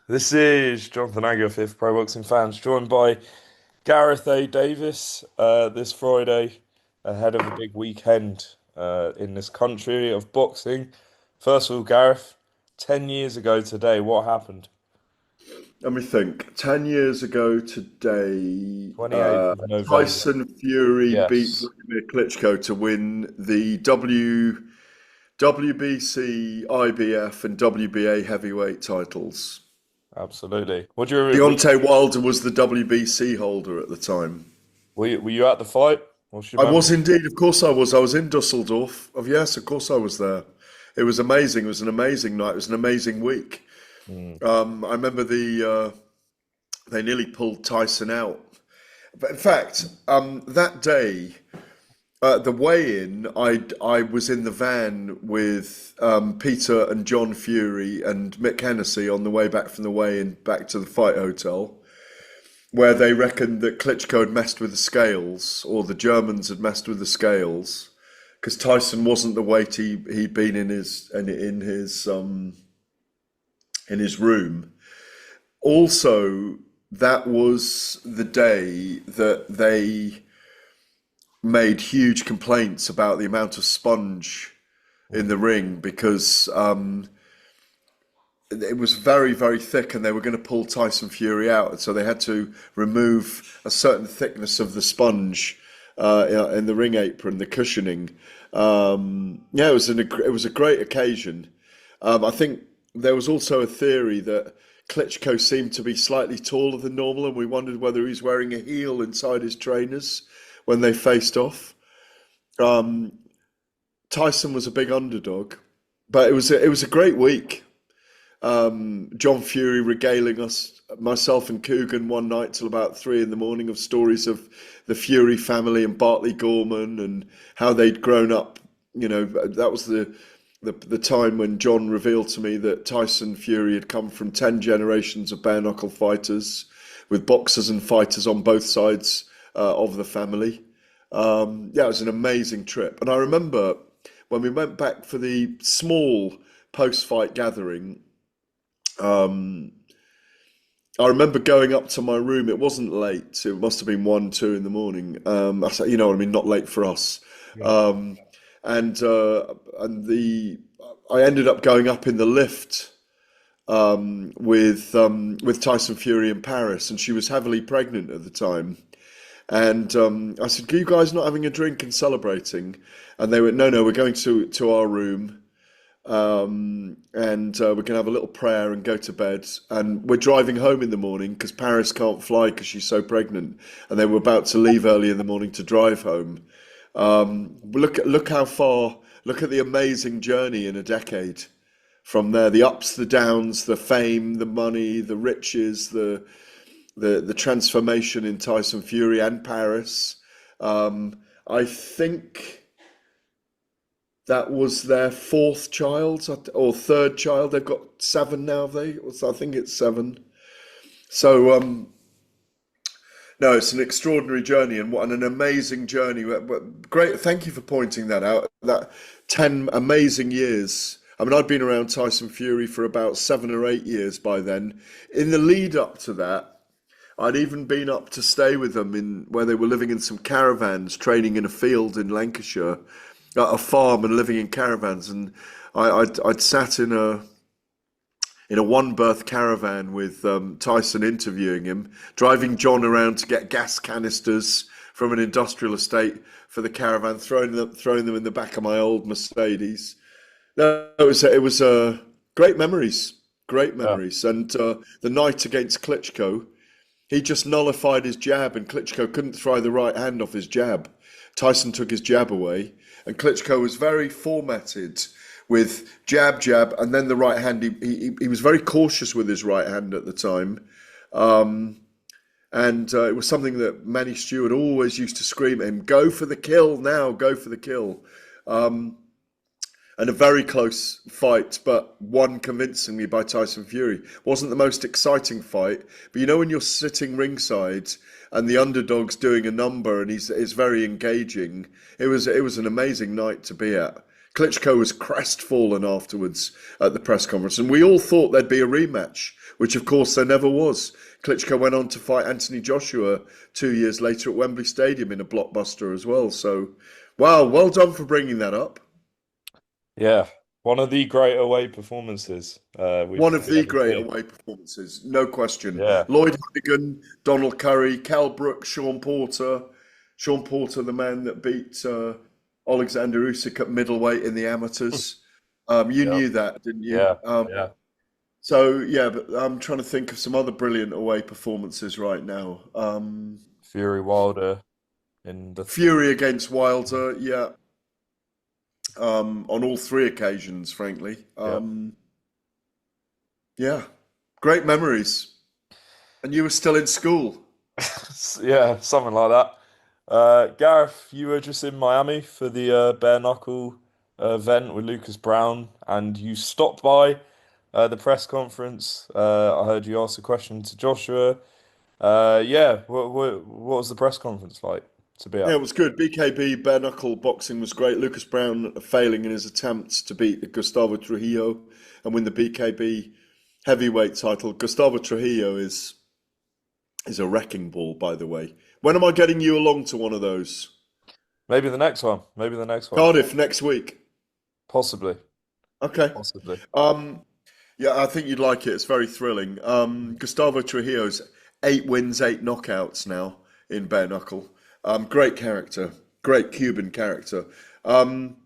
This is Jonathan Agger, fifth Pro Boxing Fans, joined by Gareth A Davies this Friday ahead of a big weekend in this country of boxing. First of all, Gareth, 10 years ago today, what happened? Let me think. 10 years ago today, 28th of November. Tyson Fury beat Yes, Wladimir Klitschko to win the WBC, IBF, and WBA heavyweight titles. absolutely. What do you Deontay Wilder was the WBC holder at the time. were you at the fight? What's your I memory? was indeed, of course I was. I was in Dusseldorf. Yes, of course I was there. It was amazing. It was an amazing night. It was an amazing week. Mm. I remember they nearly pulled Tyson out. But in fact, that day, the weigh-in, I was in the van with Peter and John Fury and Mick Hennessy on the way back from the weigh-in back to the fight hotel, where they reckoned that Klitschko had messed with the scales, or the Germans had messed with the scales, because Tyson wasn't the weight he'd been in his room. Also, that was the day that they made huge complaints about the amount of sponge in the ring because it was very, very thick and they were going to pull Tyson Fury out. And so they had to remove a certain thickness of the sponge in the ring apron, the cushioning. Yeah, it was a great occasion. I think there was also a theory that Klitschko seemed to be slightly taller than normal, and we wondered whether he was wearing a heel inside his trainers when they faced off. Um, Tyson was a big underdog, but it was a great week. John Fury regaling us, myself and Coogan, one night till about 3 in the morning of stories of the Fury family and Bartley Gorman and how they'd grown up. You know, that was the time when John revealed to me that Tyson Fury had come from 10 generations of bare knuckle fighters with boxers and fighters on both sides of the family. Yeah, it was an amazing trip. And I remember when we went back for the small post-fight gathering, um, I remember going up to my room. It wasn't late. It must have been 1, 2 in the morning. I said, you know what I mean, not late for us. Yeah. Um, and I ended up going up in the lift with Tyson Fury in Paris, and she was heavily pregnant at the time. And I said, "Are you guys not having a drink and celebrating?" And they went, "No, no, we're going to our room, and we're going to have a little prayer and go to bed. And we're driving home in the morning because Paris can't fly because she's so pregnant. And they were about to leave early in the morning to drive home. Look how far. Look at the amazing journey in a decade. From there, the ups, the downs, the fame, the money, the riches, the transformation in Tyson Fury and Paris. I think that was their fourth child or third child. They've got seven now, have they? I think it's seven. So no, it's an extraordinary journey and what an amazing journey. Great, thank you for pointing that out. That 10 amazing years. I mean, I'd been around Tyson Fury for about 7 or 8 years by then. In the lead up to that, I'd even been up to stay with them in where they were living in some caravans, training in a field in Lancashire, at a farm and living in caravans. And I'd sat in a one berth caravan with Tyson interviewing him, driving John around to get gas canisters from an industrial estate for the caravan, throwing them in the back of my old Mercedes. No, it was great memories, great Yeah. memories. And the night against Klitschko, he just nullified his jab, and Klitschko couldn't throw the right hand off his jab. Tyson took his jab away, and Klitschko was very formatted with jab, jab, and then the right hand. He was very cautious with his right hand at the time. Um, and it was something that Manny Stewart always used to scream at him, go for the kill now, go for the kill. Um, and a very close fight, but won convincingly by Tyson Fury. Wasn't the most exciting fight, but you know when you're sitting ringside and the underdog's doing a number and he's very engaging. It was an amazing night to be at. Klitschko was crestfallen afterwards at the press conference, and we all thought there'd be a rematch, which of course there never was. Klitschko went on to fight Anthony Joshua 2 years later at Wembley Stadium in a blockbuster as well. So, wow, well done for bringing that up. Yeah, one of the great away performances we've One of probably the ever great seen. away performances, no question. Yeah. Lloyd Hannigan, Donald Curry, Cal Brooks, Sean Porter. Sean Porter, the man that beat Alexander Usyk at middleweight in the amateurs. You Yeah. knew that, didn't you? Yeah. Yeah. So yeah, but I'm trying to think of some other brilliant away performances right now. Fury Wilder in the Fury against Wilder, yeah, on all three occasions, frankly. yeah. Yeah, great memories. And you were still in school. Yeah, something like that. Gareth, you were just in Miami for the bare knuckle event with Lucas Brown, and you stopped by the press conference. I heard you ask a question to Joshua. Yeah, what was the press conference like to be Yeah, at? it was good. BKB bare knuckle boxing was great. Lucas Brown failing in his attempts to beat Gustavo Trujillo and win the BKB heavyweight title. Gustavo Trujillo is a wrecking ball, by the way. When am I getting you along to one of those? Maybe the next one. Maybe the next one. Cardiff next week. Possibly. Okay. Possibly. Um, yeah, I think you'd like it. It's very thrilling. Gustavo Trujillo's 8 wins, 8 knockouts now in bare knuckle. Great character, great Cuban character. Um,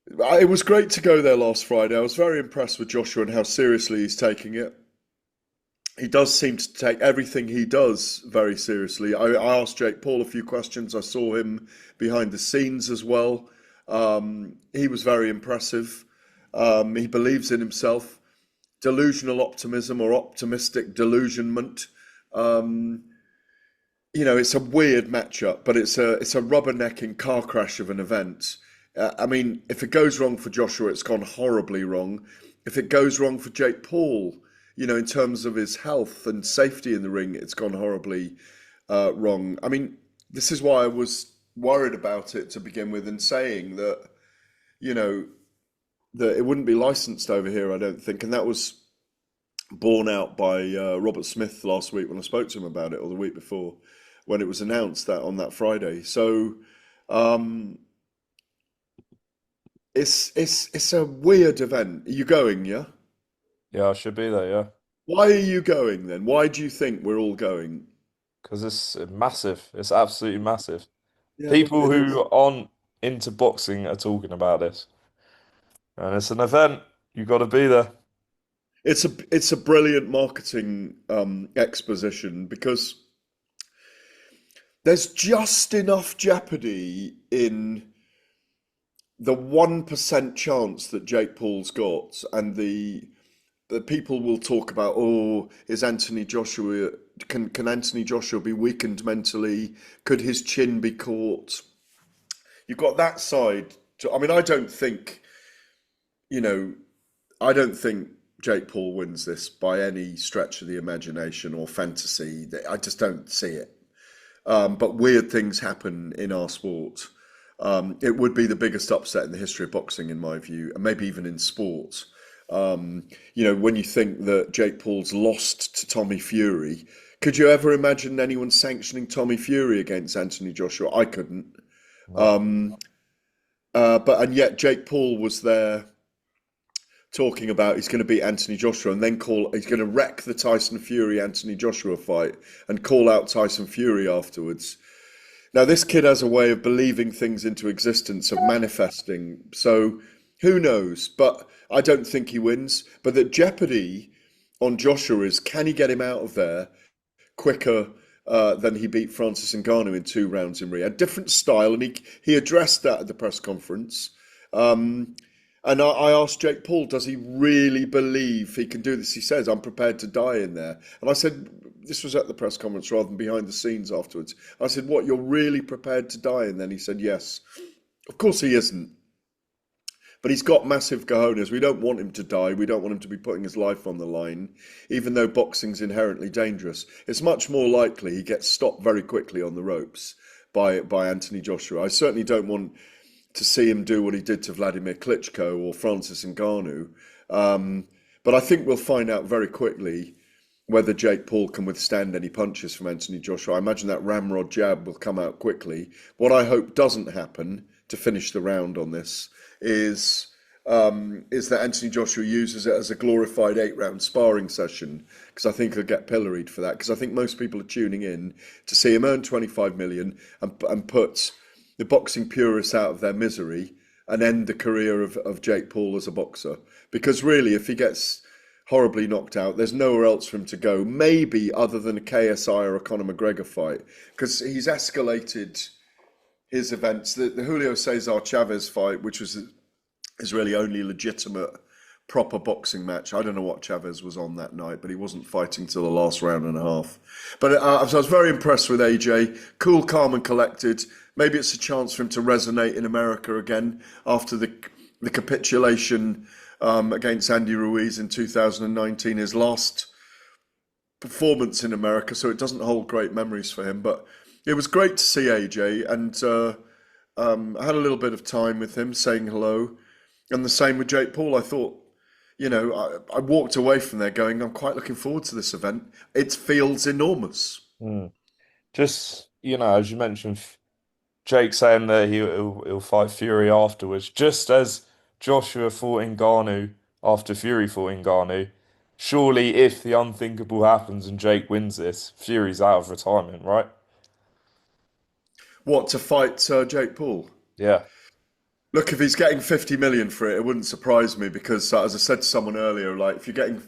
it was great to go there last Friday. I was very impressed with Joshua and how seriously he's taking it. He does seem to take everything he does very seriously. I asked Jake Paul a few questions. I saw him behind the scenes as well. He was very impressive. He believes in himself. Delusional optimism or optimistic delusionment. Um, it's a weird matchup, but it's a rubbernecking car crash of an event. I mean, if it goes wrong for Joshua, it's gone horribly wrong. If it goes wrong for Jake Paul, in terms of his health and safety in the ring, it's gone horribly wrong. I mean, this is why I was worried about it to begin with, and saying that, you know, that it wouldn't be licensed over here, I don't think, and that was borne out by Robert Smith last week when I spoke to him about it, or the week before, when it was announced that on that Friday. So um, it's a weird event. Are you going? Yeah. Yeah, I should be there, yeah. Why are you going then? Why do you think we're all going? Because it's massive. It's absolutely massive. Yeah, People it is. who aren't into boxing are talking about this. And it's an event. You got to be there. It's a brilliant marketing exposition because there's just enough jeopardy in the 1% chance that Jake Paul's got, and the people will talk about, oh, is Anthony Joshua can Anthony Joshua be weakened mentally? Could his chin be caught? You've got that side. I mean, you know, I don't think Jake Paul wins this by any stretch of the imagination or fantasy. I just don't see it. But weird things happen in our sport. It would be the biggest upset in the history of boxing, in my view, and maybe even in sport. When you think that Jake Paul's lost to Tommy Fury, could you ever imagine anyone sanctioning Tommy Fury against Anthony Joshua? I couldn't. No. Um, and yet Jake Paul was there talking about he's going to beat Anthony Joshua and then he's going to wreck the Tyson Fury Anthony Joshua fight and call out Tyson Fury afterwards. Now, this kid has a way of believing things into existence, of manifesting. So who knows? But I don't think he wins. But the jeopardy on Joshua is, can he get him out of there quicker than he beat Francis Ngannou in 2 rounds in Rio? A different style, and he addressed that at the press conference. And I asked Jake Paul, does he really believe he can do this? He says, I'm prepared to die in there. And I said, this was at the press conference rather than behind the scenes afterwards. I said, what, you're really prepared to die? And then he said, yes. Of course he isn't. But he's got massive cojones. We don't want him to die. We don't want him to be putting his life on the line, even though boxing's inherently dangerous. It's much more likely he gets stopped very quickly on the ropes by Anthony Joshua. I certainly don't want to see him do what he did to Vladimir Klitschko or Francis Ngannou. Um, but I think we'll find out very quickly whether Jake Paul can withstand any punches from Anthony Joshua. I imagine that ramrod jab will come out quickly. What I hope doesn't happen to finish the round on this is that Anthony Joshua uses it as a glorified 8 round sparring session, because I think he'll get pilloried for that. Because I think most people are tuning in to see him earn 25 million and put the boxing purists out of their misery and end the career of Jake Paul as a boxer. Because really, if he gets horribly knocked out, there's nowhere else for him to go, maybe other than a KSI or a Conor McGregor fight, because he's escalated his events. The Julio Cesar Chavez fight, which was his really only legitimate proper boxing match. I don't know what Chavez was on that night, but he wasn't fighting till the last round and a half. But so I was very impressed with AJ. Cool, calm, and collected. Maybe it's a chance for him to resonate in America again after the capitulation against Andy Ruiz in 2019, his last performance in America. So it doesn't hold great memories for him. But it was great to see AJ, and I had a little bit of time with him saying hello. And the same with Jake Paul. I thought, I walked away from there going, I'm quite looking forward to this event. It feels enormous. Mm. Just, as you mentioned, Jake saying that he'll fight Fury afterwards, just as Joshua fought Ngannou after Fury fought Ngannou. Surely, if the unthinkable happens and Jake wins this, Fury's out of retirement, right? What, to fight Jake Paul? Yeah. Look, if he's getting 50 million for it, it wouldn't surprise me because, as I said to someone earlier, like if you're getting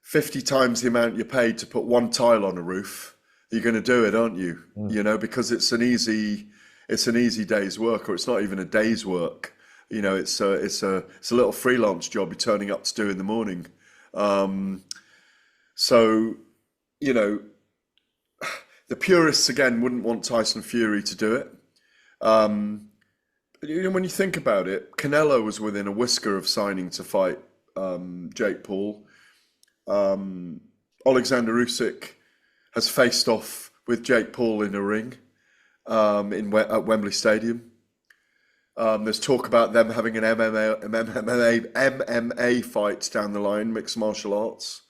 50 times the amount you paid to put one tile on a roof, you're going to do it, aren't you? Mm. Because it's an easy day's work, or it's not even a day's work. It's a little freelance job you're turning up to do in the morning. So, you know, the purists again wouldn't want Tyson Fury to do it. Um, when you think about it, Canelo was within a whisker of signing to fight Jake Paul. Um, Alexander Usyk has faced off with Jake Paul in a ring at Wembley Stadium. There's talk about them having an MMA fight down the line, mixed martial arts.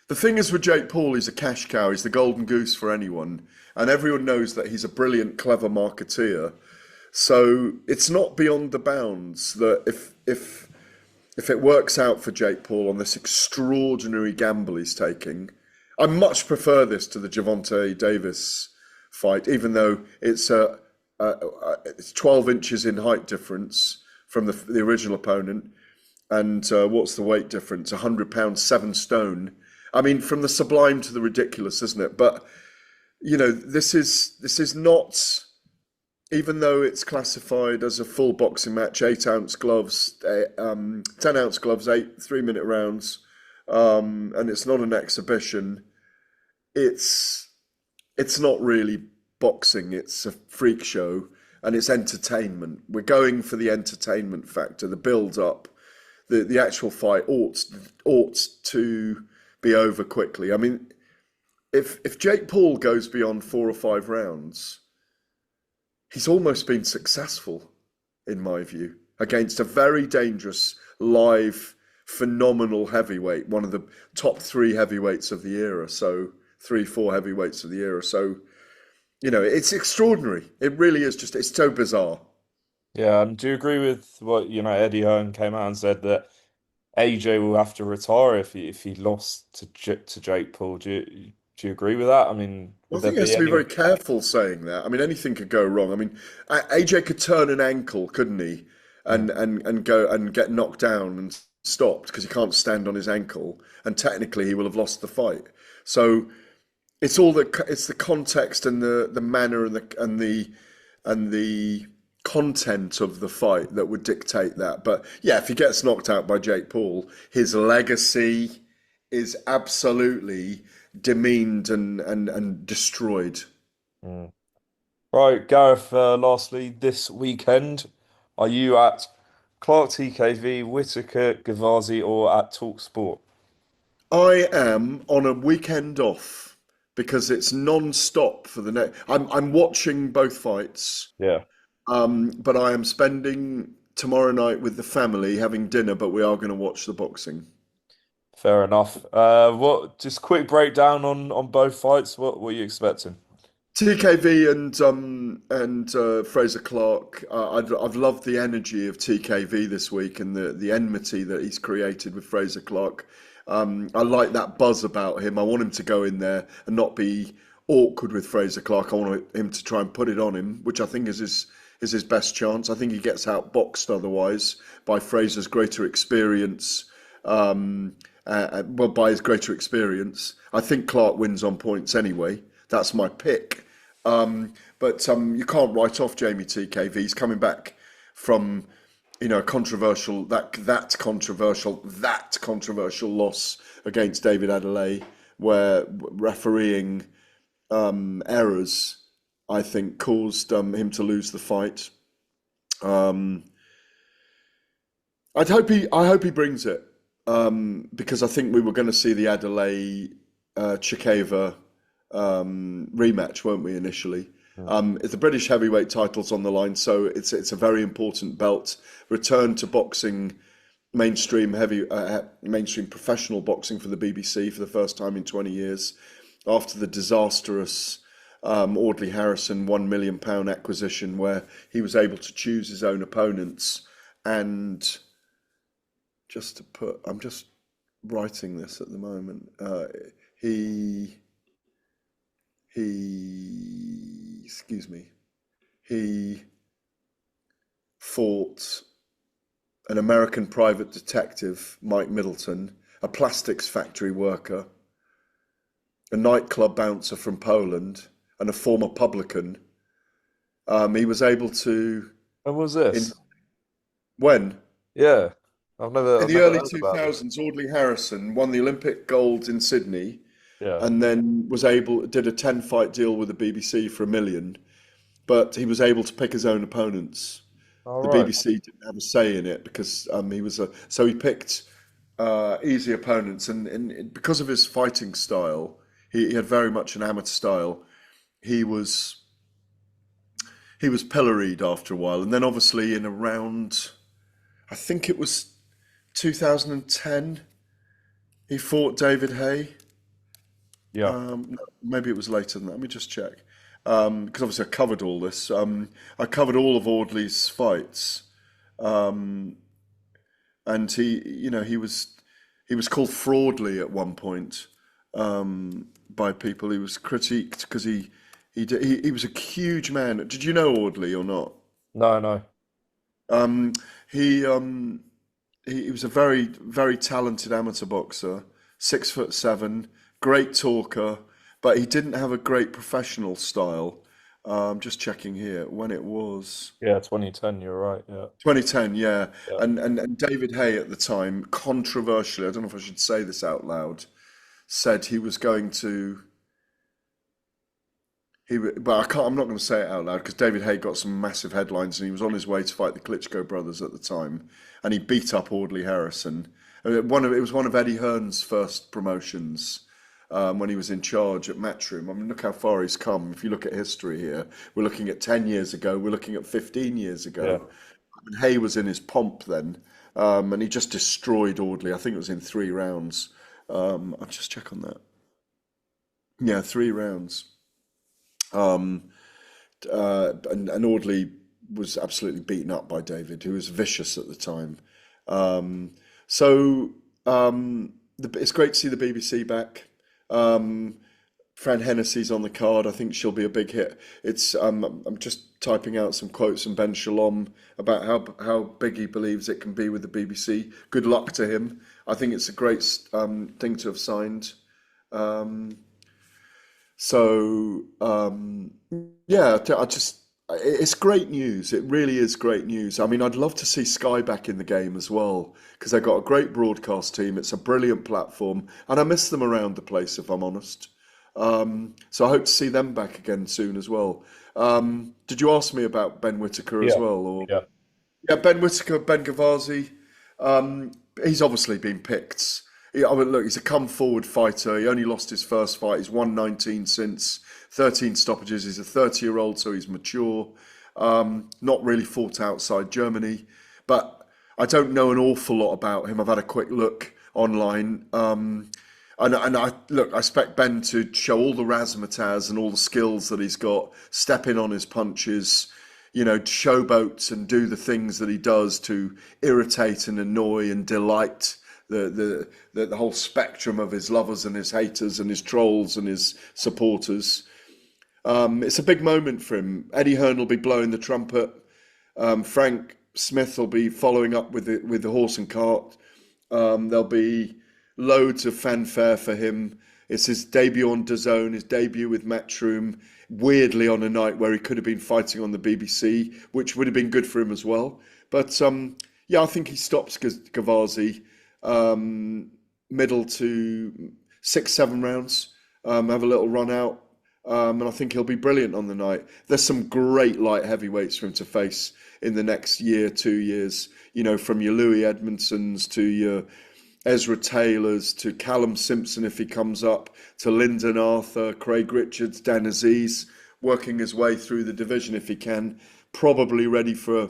The thing is with Jake Paul, he's a cash cow. He's the golden goose for anyone, and everyone knows that he's a brilliant, clever marketeer. So it's not beyond the bounds that if it works out for Jake Paul on this extraordinary gamble he's taking, I much prefer this to the Gervonta Davis fight, even though it's 12 inches in height difference from the original opponent, and what's the weight difference? 100 pounds, 7 stone. I mean, from the sublime to the ridiculous, isn't it? But this is not, even though it's classified as a full boxing match, 8-ounce gloves, 10-ounce gloves, 8 3-minute rounds, and it's not an exhibition. It's not really boxing. It's a freak show, and it's entertainment. We're going for the entertainment factor, the build up. The actual fight ought to be over quickly. I mean, if Jake Paul goes beyond 4 or 5 rounds, he's almost been successful, in my view, against a very dangerous, live, phenomenal heavyweight, one of the top 3 heavyweights of the era. So 3, 4 heavyweights of the era. So, it's extraordinary. It really is it's so bizarre. Yeah, and do you agree with what, Eddie Hearn came out and said that AJ will have to retire if he lost to Jake Paul? Do you agree with that? I mean, Well, would I there think he has be to be any? very careful saying that. I mean, anything could go wrong. I mean, AJ could turn an ankle, couldn't he? Mm. And go and get knocked down and stopped because he can't stand on his ankle, and technically he will have lost the fight. So it's the context and the manner and the content of the fight that would dictate that. But yeah, if he gets knocked out by Jake Paul, his legacy is absolutely demeaned and destroyed. Mm. Right, Gareth, lastly, this weekend, are you at Clarke TKV, Whittaker, Gavazi, or at Talk Sport? I am on a weekend off because it's non-stop for the next. I'm watching both fights. Yeah. But I am spending tomorrow night with the family having dinner, but we are going to watch the boxing. Fair enough. What? Just quick breakdown on both fights. What are you expecting? TKV and Frazer Clarke. I've loved the energy of TKV this week and the enmity that he's created with Frazer Clarke. I like that buzz about him. I want him to go in there and not be awkward with Frazer Clarke. I want him to try and put it on him, which I think is his best chance. I think he gets outboxed otherwise by Frazer's greater experience. Well, by his greater experience, I think Clarke wins on points anyway. That's my pick. But you can't write off Jeamie TKV. He's coming back from, a controversial that controversial loss against David Adelaide, where refereeing errors, I think, caused him to lose the fight. Um, I hope he brings it, because I think we were going to see the Adelaide Chikeva rematch, weren't we, initially? It's the British heavyweight title's on the line, so it's a very important belt. Return to boxing, mainstream professional boxing for the BBC for the first time in 20 years, after the disastrous Audley Harrison £1 million acquisition, where he was able to choose his own opponents. And I'm just writing this at the moment. He excuse me, he fought an American private detective, Mike Middleton, a plastics factory worker, a nightclub bouncer from Poland, and a former publican. He was able to, When was in this? when Yeah, in I've the never early heard about this. 2000s, Audley Harrison won the Olympic gold in Sydney, Yeah. and then did a 10 fight deal with the BBC for £1 million. But he was able to pick his own opponents. All The right. BBC didn't have a say in it because he picked easy opponents, and because of his fighting style, he had very much an amateur style. He was he was pilloried after a while, and then obviously in around, I think it was 2010, he fought David Hay. Yeah. Maybe it was later than that. Let me just check. Because obviously I covered all this. I covered all of Audley's fights, um, and he was called Fraudley at one point, by people. He was critiqued because he was a huge man. Did you know Audley or not? No, no. Um, he um, he was a very very talented amateur boxer, 6'7", great talker, but he didn't have a great professional style. Just checking here when it was. Yeah, 2010, you're right. Yeah. 2010, yeah. Yeah. And David Hay at the time, controversially, I don't know if I should say this out loud, said he was going to. But I'm not going to say it out loud because David Hay got some massive headlines and he was on his way to fight the Klitschko brothers at the time, and he beat up Audley Harrison. It was one of Eddie Hearn's first promotions, when he was in charge at Matchroom. I mean, look how far he's come. If you look at history here, we're looking at 10 years ago, we're looking at 15 years Yeah. ago. And Hay was in his pomp then, and he just destroyed Audley. I think it was in 3 rounds. I'll just check on that. Yeah, 3 rounds. Um, and Audley was absolutely beaten up by David, who was vicious at the time. Um, so it's great to see the BBC back. Um, Fran Hennessy's on the card. I think she'll be a big hit. I'm just typing out some quotes from Ben Shalom about how big he believes it can be with the BBC. Good luck to him. I think it's a great thing to have signed. Um, so yeah, it's great news. It really is great news. I mean, I'd love to see Sky back in the game as well because they've got a great broadcast team. It's a brilliant platform, and I miss them around the place, if I'm honest. So I hope to see them back again soon as well. Did you ask me about Ben Whittaker as Yeah. well, or? Yeah. Yeah, Ben Whittaker, Ben Gavazi. He's obviously been picked. I mean, look, he's a come forward fighter. He only lost his first fight. He's won 19 since, 13 stoppages. He's a 30-year-old, so he's mature. Not really fought outside Germany, but I don't know an awful lot about him. I've had a quick look online. And I expect Ben to show all the razzmatazz and all the skills that he's got, step in on his punches, showboats and do the things that he does to irritate and annoy and delight the whole spectrum of his lovers and his haters and his trolls and his supporters. It's a big moment for him. Eddie Hearn will be blowing the trumpet. Frank Smith will be following up with the horse and cart. There'll be loads of fanfare for him. It's his debut on DAZN, his debut with Matchroom, weirdly on a night where he could have been fighting on the BBC, which would have been good for him as well. But yeah, I think he stops Gavazi middle to 6, 7 rounds, have a little run out. And I think he'll be brilliant on the night. There's some great light heavyweights for him to face in the next year, 2 years. From your Louis Edmondsons to your Ezra Taylors to Callum Simpson if he comes up, to Lyndon Arthur, Craig Richards, Dan Aziz, working his way through the division if he can. Probably ready for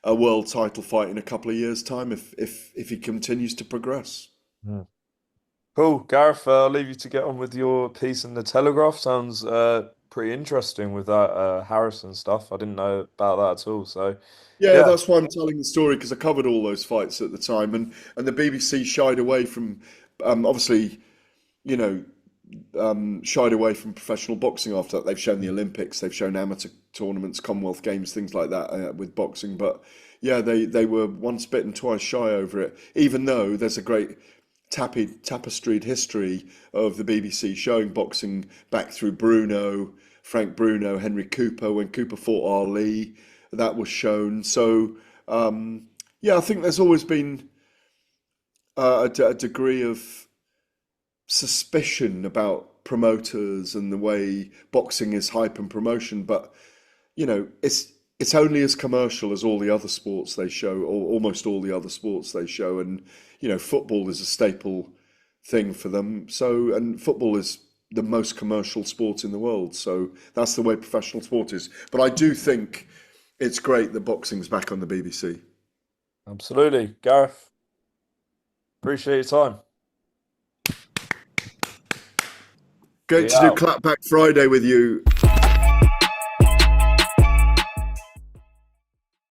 a world title fight in a couple of years' time if he continues to progress. Hmm. Cool, Gareth. I'll leave you to get on with your piece in the Telegraph. Sounds pretty interesting with that Harrison stuff. I didn't know about that at all. So, Yeah, yeah. that's why I'm telling the story because I covered all those fights at the time, and the BBC shied away from, obviously, you know, shied away from professional boxing after that. They've shown the Olympics, they've shown amateur tournaments, Commonwealth Games, things like that with boxing. But yeah, they were once bitten, twice shy over it. Even though there's a great tapestried history of the BBC showing boxing back through Bruno, Frank Bruno, Henry Cooper, when Cooper fought Ali, that was shown. So yeah, I think there's always been a degree of suspicion about promoters and the way boxing is hype and promotion, but it's only as commercial as all the other sports they show, or almost all the other sports they show, and football is a staple thing for them. So, and football is the most commercial sport in the world, so that's the way professional sport is. But I do think it's great that boxing's back on the BBC. Absolutely, Gareth. Appreciate your time. Great Be to do out. Clapback Friday with you.